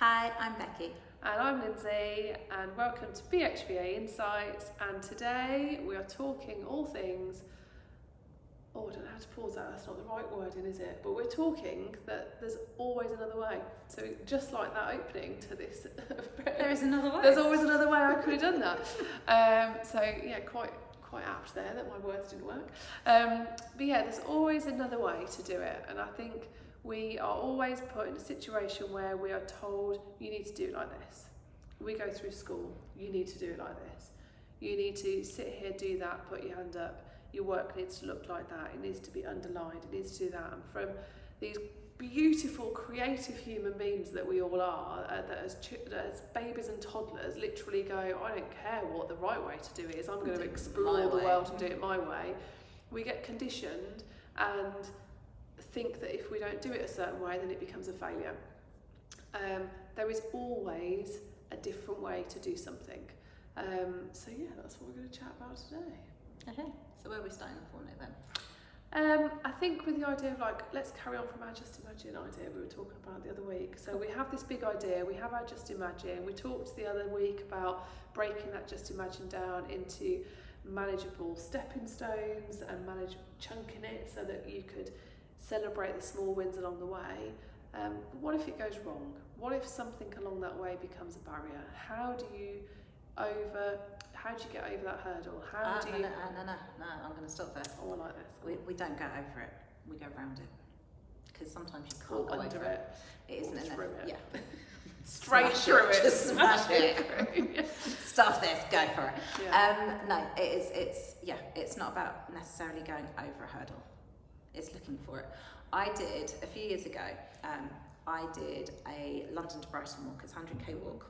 Hi, I'm Becky. And I'm Lindsay, and welcome to BHVA Insights. And today we are talking all things. Oh, I don't know how to pause that, that's not the right wording, is it? But we're talking that there's always another way. So just like that opening to this. There is another way. There's always another way I could have done that. So yeah, quite apt there that my words didn't work. But yeah, there's always another way to do it. And I think we are always put in a situation where we are told, you need to do it like this. We go through school, you need to do it like this. You need to sit here, do that, put your hand up. Your work needs to look like that. It needs to be underlined. It needs to do that. And from these beautiful, creative human beings that we all are, that as babies and toddlers literally go, I don't care what the right way to do it is. I'm going to explore the world and do it my way. We get conditioned and think that if we don't do it a certain way, then it becomes a failure. There is always a different way to do something. So yeah, that's what we're going to chat about today. Okay, so where are we starting the fortnight then? I think with the idea of let's carry on from our Just Imagine idea we were talking about the other week. So we have this big idea, we have our Just Imagine. We talked the other week about breaking that Just Imagine down into manageable stepping stones and chunking it so that you could celebrate the small wins along the way. But what if it goes wrong? What if something along that way becomes a barrier? How do you get over that hurdle? No, I'm going to stop there. Oh, I like this. We don't go over it, we go around it. Because sometimes you can't go under over it. It isn't enough. Yeah. Straight through it. Just smash it. Stuff this, go for it. Yeah. No, it's not about necessarily going over a hurdle. It's looking for it. I did, a few years ago, I did a London to Brighton walk, it's 100k walk.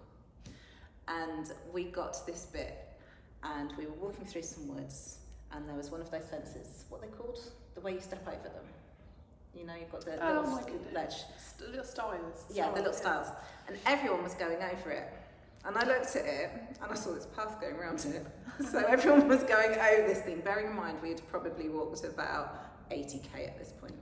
And we got to this bit and we were walking through some woods and there was one of those fences, what are they called? The way you step over them. You know, you've got the little ledge. Little stiles. Yeah, the little stiles. And everyone was going over it. And I looked at it and I saw this path going around it. So everyone was going over this thing. Bearing in mind we'd probably walked about 80k at this point.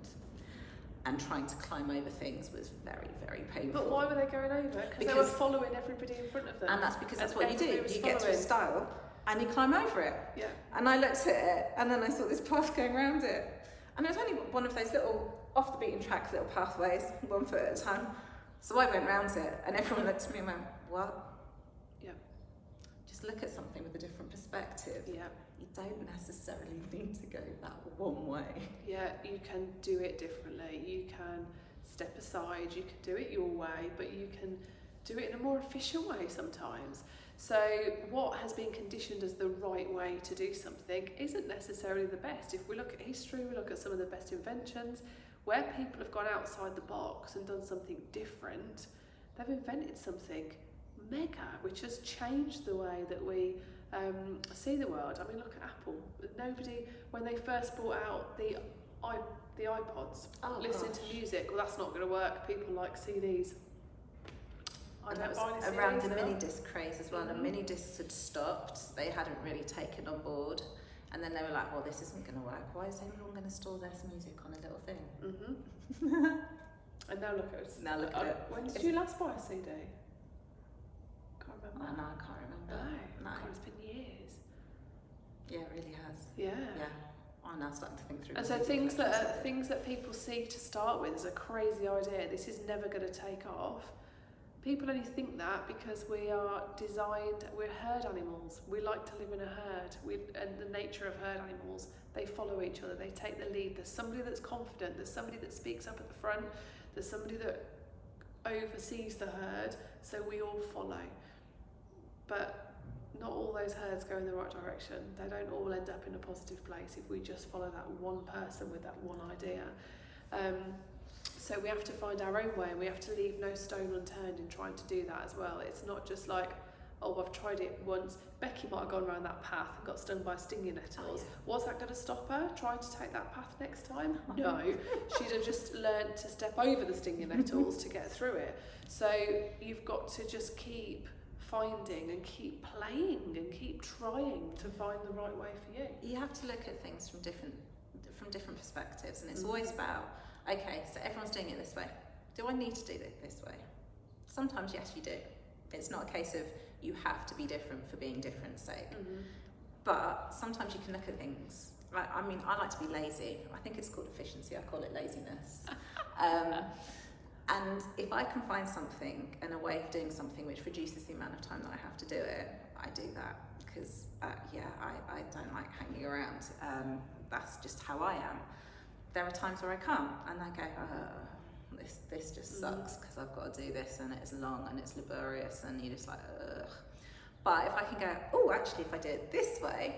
And trying to climb over things was very, very painful. But why were they going over? Because they were following everybody in front of them. And that's because that's what you do. You get to a stile and you climb over it. Yeah. And I looked at it and then I saw this path going around it. And it was only one of those little off the beaten track little pathways, 1 foot at a time. So I went round it and everyone looked at me and went, what? Yeah. Just look at something with a different perspective. Yeah. You don't necessarily need to go that one way. Yeah, you can do it differently. You can step aside, you can do it your way, but you can do it in a more efficient way sometimes. So what has been conditioned as the right way to do something isn't necessarily the best. If we look at history, we look at some of the best inventions, where people have gone outside the box and done something different, they've invented something mega, which has changed the way that we see the world. I mean, look at Apple. Nobody, when they first brought out the iPods, listening to music, well, that's not going to work. People like CDs. And that was around the mini disc craze as well. The mini discs had stopped. They hadn't really taken on board. And then they were like, well, this isn't going to work. Why is everyone going to store their music on a little thing? Mm-hmm. And now look at us. Now look at it. When did you last buy a CD? Can't remember. No, I can't remember. No. God, it's been years. Yeah, it really has. Yeah. I'm now starting to think through. And so things that people see to start with is a crazy idea. This is never going to take off. People only think that because we're herd animals. We like to live in a herd. And the nature of herd animals, they follow each other. They take the lead. There's somebody that's confident. There's somebody that speaks up at the front. There's somebody that oversees the herd. So we all follow. But not all those herds go in the right direction. They don't all end up in a positive place if we just follow that one person with that one idea. So we have to find our own way, and we have to leave no stone unturned in trying to do that as well. It's not just like, oh, I've tried it once. Becky might have gone around that path and got stung by stinging nettles. Was that going to stop her trying to take that path next time? No. She'd have just learned to step over the stinging nettles to get through it. So you've got to just keep finding and keep playing and keep trying to find the right way for you. You have to look at things from different perspectives, and it's always about, okay, so everyone's doing it this way. Do I need to do it this way? Sometimes, yes, you do. It's not a case of you have to be different for being different's sake. Mm-hmm. But sometimes you can look at things. Like, I mean, I like to be lazy. I think it's called efficiency. I call it laziness. And if I can find something and a way of doing something which reduces the amount of time that I have to do it, I do that. Because, I don't like hanging around. That's just how I am. There are times where I come and I go, this just sucks because I've got to do this and it's long and it's laborious and you're just like, ugh. But if I can go, oh, actually, if I do it this way,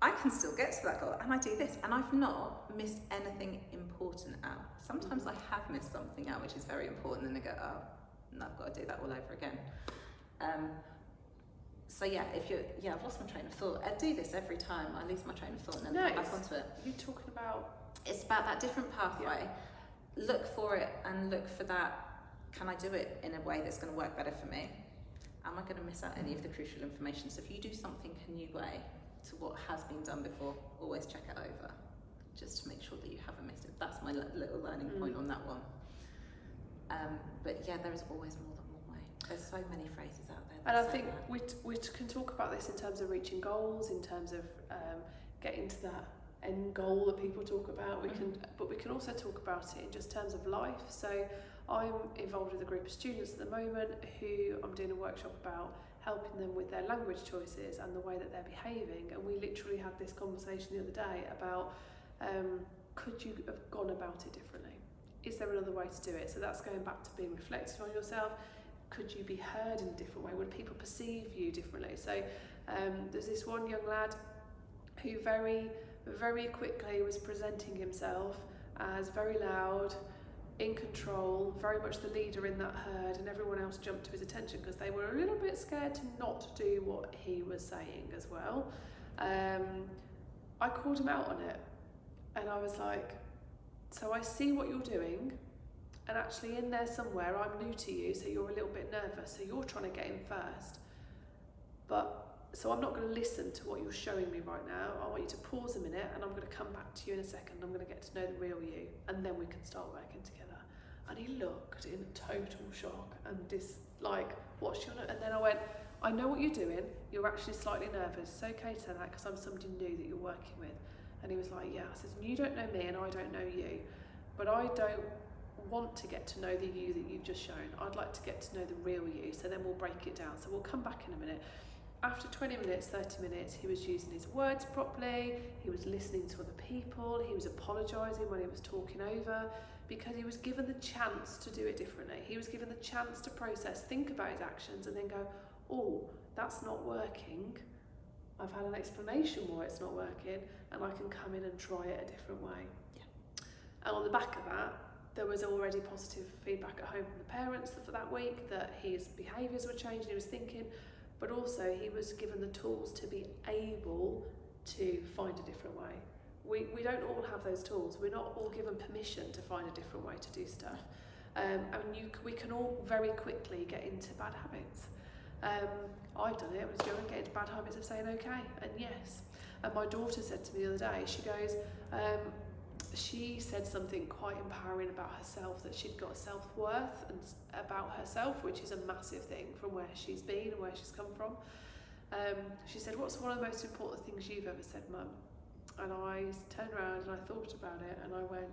I can still get to that goal, and I do this, and I've not missed anything important out. Sometimes I have missed something out, which is very important, and I go, oh, no, I've got to do that all over again. So yeah, I've lost my train of thought. I do this every time. I lose my train of thought and then come back onto it. You're talking about... It's about that different pathway. Yeah. Look for it and look for that. Can I do it in a way that's going to work better for me? Am I going to miss out any of the crucial information? So if you do something a new way to what has been done before, always check it over, just to make sure that you haven't missed it. That's my little learning point on that one. But yeah, there is always more than one way. There's so many phrases out there. And I think we can talk about this in terms of reaching goals, in terms of getting to that end goal that people talk about. But we can also talk about it in just terms of life. So I'm involved with a group of students at the moment who I'm doing a workshop about helping them with their language choices and the way that they're behaving. And we literally had this conversation the other day about could you have gone about it differently? Is there another way to do it? So that's going back to being reflective on yourself. Could you be heard in a different way? Would people perceive you differently? So there's this one young lad who very, very quickly was presenting himself as very loud, in control, very much the leader in that herd, and everyone else jumped to his attention because they were a little bit scared to not do what he was saying as well. I called him out on it, and I was like, so I see what you're doing, and actually in there somewhere I'm new to you, so you're a little bit nervous, so you're trying to get in first. So I'm not going to listen to what you're showing me right now. I want you to pause a minute, and I'm going to come back to you in a second. I'm going to get to know the real you, and then we can start working together. And he looked in total shock and what's your... And then I went, I know what you're doing. You're actually slightly nervous. It's okay to say that because I'm somebody new that you're working with. And he was like, yeah. I said, you don't know me and I don't know you, but I don't want to get to know the you that you've just shown. I'd like to get to know the real you, so then we'll break it down. So we'll come back in a minute. After 20 minutes, 30 minutes, he was using his words properly, he was listening to other people, he was apologising when he was talking over, because he was given the chance to do it differently. He was given the chance to process, think about his actions, and then go, oh, that's not working. I've had an explanation why it's not working, and I can come in and try it a different way. Yeah. And on the back of that, there was already positive feedback at home from the parents for that week, that his behaviours were changing, he was thinking, but also he was given the tools to be able to find a different way. We don't all have those tools. We're not all given permission to find a different way to do stuff. We can all very quickly get into bad habits. I've done it. I was young, get into bad habits of saying okay and yes. And my daughter said to me the other day, she goes, she said something quite empowering about herself, that she'd got self-worth and about herself, which is a massive thing from where she's been and where she's come from. She said, what's one of the most important things you've ever said, Mum? And I turned around and I thought about it and I went,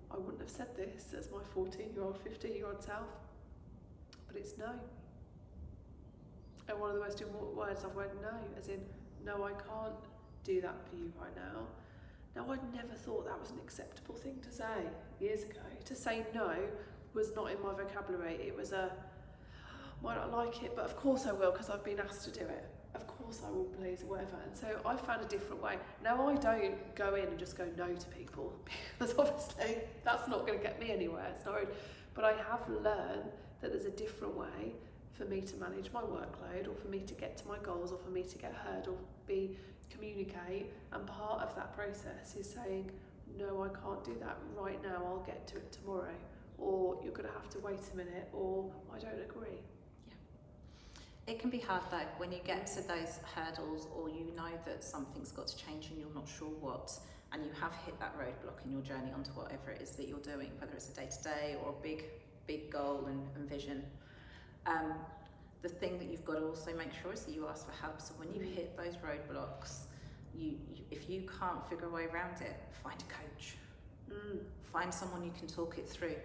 I wouldn't have said this as my 14-year-old, 15-year-old self, but it's no. And one of the most important words, I went no, as in, no, I can't do that for you right now. Now, I'd never thought that was an acceptable thing to say years ago. To say no was not in my vocabulary. It was might not like it, but of course I will because I've been asked to do it. Of course I will, please, whatever. And so I found a different way. Now, I don't go in and just go no to people because obviously that's not going to get me anywhere. It's not. But I have learned that there's a different way for me to manage my workload, or for me to get to my goals, or for me to get heard, or communicate. And part of that process is saying, no, I can't do that right now, I'll get to it tomorrow, or you're going to have to wait a minute, or I don't agree. Yeah. It can be hard though when you get to those hurdles, or you know that something's got to change and you're not sure what, and you have hit that roadblock in your journey onto whatever it is that you're doing, whether it's a day-to-day or a big goal and vision. The thing that you've got to also make sure is that you ask for help. So when you hit those roadblocks, you if you can't figure a way around it, find a coach. Find someone you can talk it through.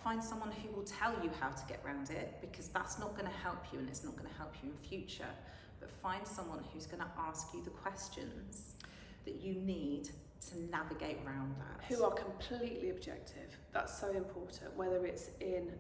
Find someone who will tell you how to get around it, because that's not going to help you and it's not going to help you in future. But find someone who's going to ask you the questions that you need to navigate around that. Who are completely objective. That's so important, whether it's in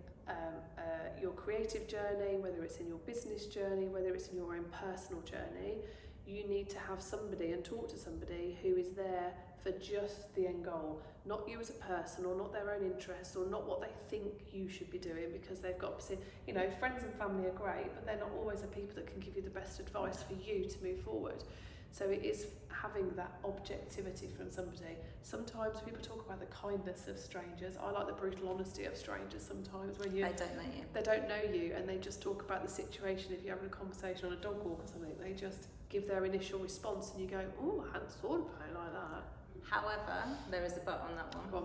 your creative journey, whether it's in your business journey, whether it's in your own personal journey. You need to have somebody and talk to somebody who is there for just the end goal, not you as a person, or not their own interests, or not what they think you should be doing, because they've got, you know, friends and family are great, but they're not always the people that can give you the best advice for you to move forward. So it is having that objectivity from somebody. Sometimes people talk about the kindness of strangers. I like the brutal honesty of strangers sometimes, when they don't know you. They don't know you, and they just talk about the situation. If you're having a conversation on a dog walk or something, they just give their initial response and you go, oh, I hadn't thought about it like that. However, there is a but on that one. Go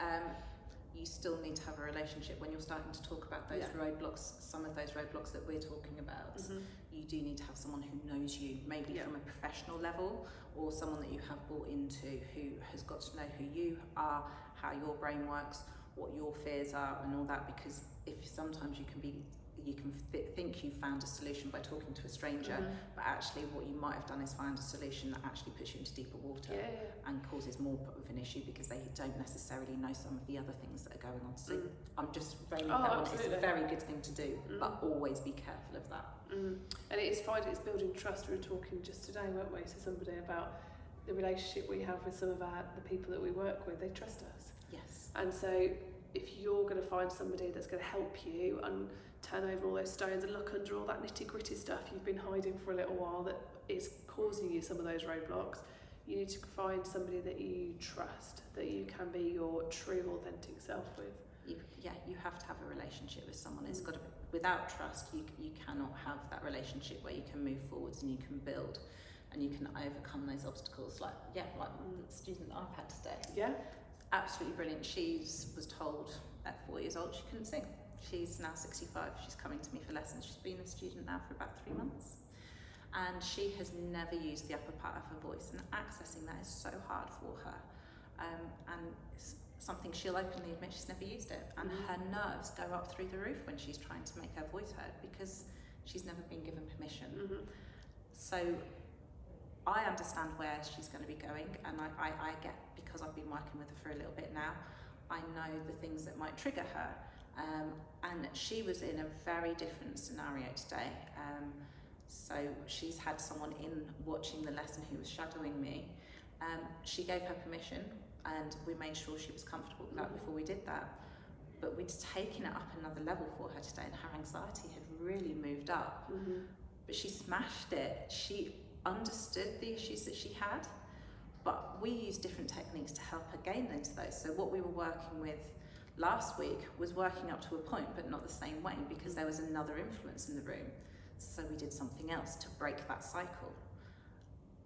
on. You still need to have a relationship when you're starting to talk about those roadblocks, some of those roadblocks that we're talking about. You do need to have someone who knows you, maybe from a professional level, or someone that you have bought into, who has got to know who you are, how your brain works, what your fears are and all that, because if sometimes you can think you found a solution by talking to a stranger, but actually what you might have done is find a solution that actually puts you into deeper water and causes more of an issue, because they don't necessarily know some of the other things that are going on. So I'm just framing that one. It's a very good thing to do, but always be careful of that. And it is fine, it's building trust. We were talking just today, weren't we, to somebody about the relationship we have with some of the people that we work with. They trust us. Yes. And so if you're going to find somebody that's going to help you and turn over all those stones and look under all that nitty-gritty stuff you've been hiding for a little while that is causing you some of those roadblocks, you need to find somebody that you trust, that you can be your true, authentic self with. You have to have a relationship with someone. It's got to be, without trust, you cannot have that relationship where you can move forwards and you can build and you can overcome those obstacles. Like the student that I've had today. Yeah. Absolutely brilliant. She was told at 4 years old she couldn't sing. She's now 65. She's coming to me for lessons. She's been a student now for about 3 months. And she has never used the upper part of her voice, and accessing that is so hard for her. And it's something she'll openly admit she's never used it. And her nerves go up through the roof when she's trying to make her voice heard, because she's never been given permission. So I understand where she's going to be going, and I get, because I've been working with her for a little bit now, I know the things that might trigger her. And she was in a very different scenario today. So she's had someone in watching the lesson who was shadowing me. She gave her permission, and we made sure she was comfortable with that before we did that. But we'd taken it up another level for her today, and her anxiety had really moved up. But she smashed it. She understood the issues that she had, but we used different techniques to help her gain into those. So what we were working with last week was working up to a point, but not the same way, because there was another influence in the room. So we did something else to break that cycle.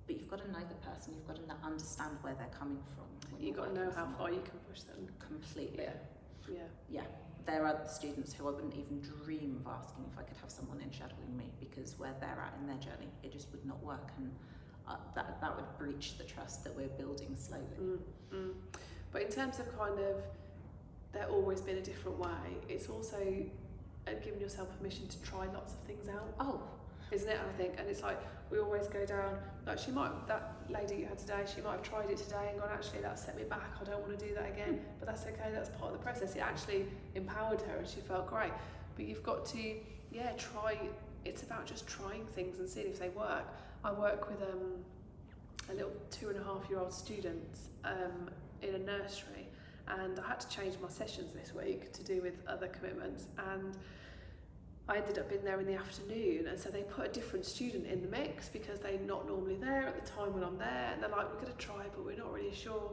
But you've got to know the person, you've got to understand where they're coming from. You've got to know how far you can push them. Completely. Yeah. There are students who I wouldn't even dream of asking if I could have someone in shadowing me, because where they're at in their journey, it just would not work, and that would breach the trust that we're building slowly. But in terms of kind of there always been a different way, it's also giving yourself permission to try lots of things out. Isn't it? I think, and it's like we always go down, like that lady you had today, she might have tried it today and gone, actually that set me back, I don't want to do that again, but that's okay, that's part of the process. It actually empowered her and she felt great. But you've got to try. It's about just trying things and seeing if they work. I work with a little 2.5-year-old student in a nursery, and I had to change my sessions this week to do with other commitments, and I ended up being there in the afternoon, and so they put a different student in the mix because they're not normally there at the time when I'm there, and they're like, we're going to try but we're not really sure.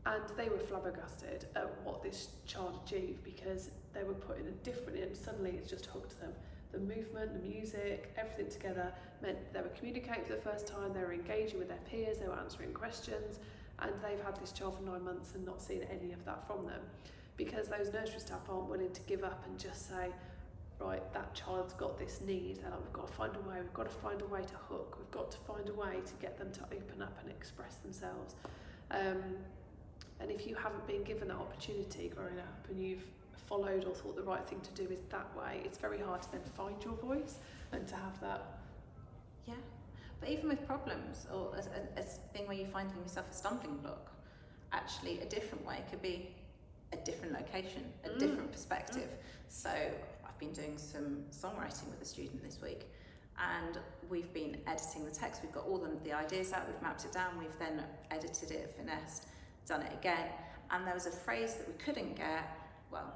And they were flabbergasted at what this child achieved, because they were put in a different, and suddenly it's just hooked them. The movement, the music, everything together meant they were communicating for the first time, they were engaging with their peers, they were answering questions, and they've had this child for 9 months and not seen any of that from them, because those nursery staff aren't willing to give up and just say, right, that child's got this need, and we've got to find a way to hook, we've got to find a way to get them to open up and express themselves. And if you haven't been given that opportunity growing up and you've followed or thought the right thing to do is that way, it's very hard to then find your voice and to have that. Yeah, but even with problems or a thing where you find in yourself a stumbling block, actually a different way could be a different location, a different perspective. So I've been doing some songwriting with a student this week, and we've been editing the text. We've got all the ideas out, we've mapped it down, we've then edited it, finessed, done it again, and there was a phrase that we couldn't get, well,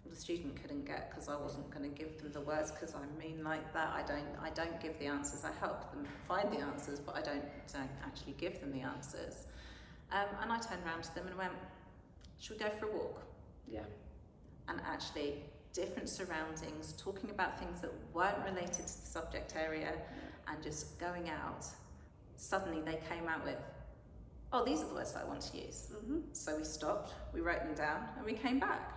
the student couldn't get because I wasn't going to give them the words, because I mean like that. I don't give the answers. I help them find the answers, but I don't actually give them the answers. And I turned around to them and went, should we go for a walk? Yeah. And actually, different surroundings, talking about things that weren't related to the subject area, and just going out. Suddenly they came out with, oh, these are the words that I want to use. So we stopped, we wrote them down, and we came back.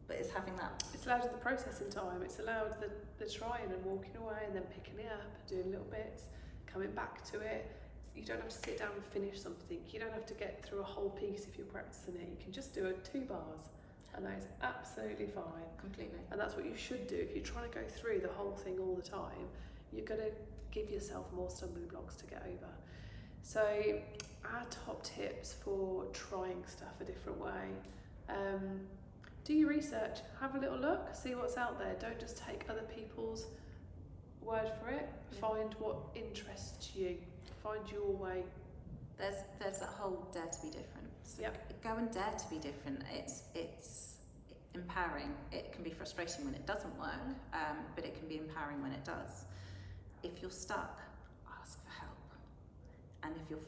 But it's having that. It's allowed the processing time, it's allowed the trying and walking away and then picking it up, doing little bits, coming back to it. You don't have to sit down and finish something. You don't have to get through a whole piece if you're practicing it. You can just do 2 bars, and that is absolutely fine. Completely. And that's what you should do. If you're trying to go through the whole thing all the time, you're going to give yourself more stumbling blocks to get over. So our top tips for trying stuff a different way. Do your research, have a little look, see what's out there. Don't just take other people's word for it. Find what interests you. Find your way. There's that whole dare to be different. So go and dare to be different. It's empowering. It can be frustrating when it doesn't work, but it can be empowering when it does. If you're stuck, ask for help. And if you're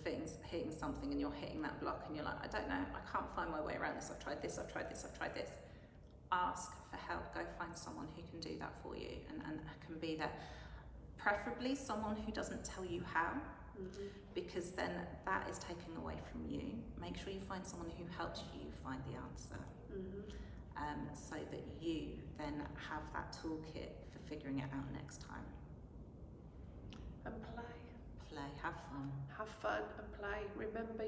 hitting something and you're hitting that block and you're like, I don't know, I can't find my way around this, I've tried this, ask for help. Go find someone who can do that for you and can be there. Preferably someone who doesn't tell you how, because then that is taken away from you. Make sure you find someone who helps you find the answer, so that you then have that toolkit for figuring it out next time. And play. Have fun. Have fun and play. Remember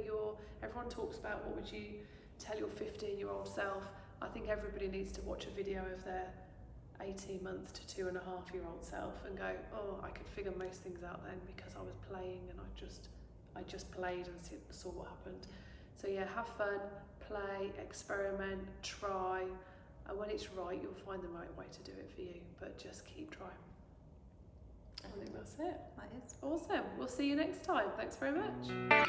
everyone talks about what would you tell your 15-year-old self. I think everybody needs to watch a video of their 18-month to 2.5-year-old self and go, oh, I could figure most things out then because I was playing and I just played and saw what happened. So yeah, have fun, play, experiment, try, and when it's right, you'll find the right way to do it for you, but just keep trying. I think that's it. That is. Awesome. We'll see you next time. Thanks very much.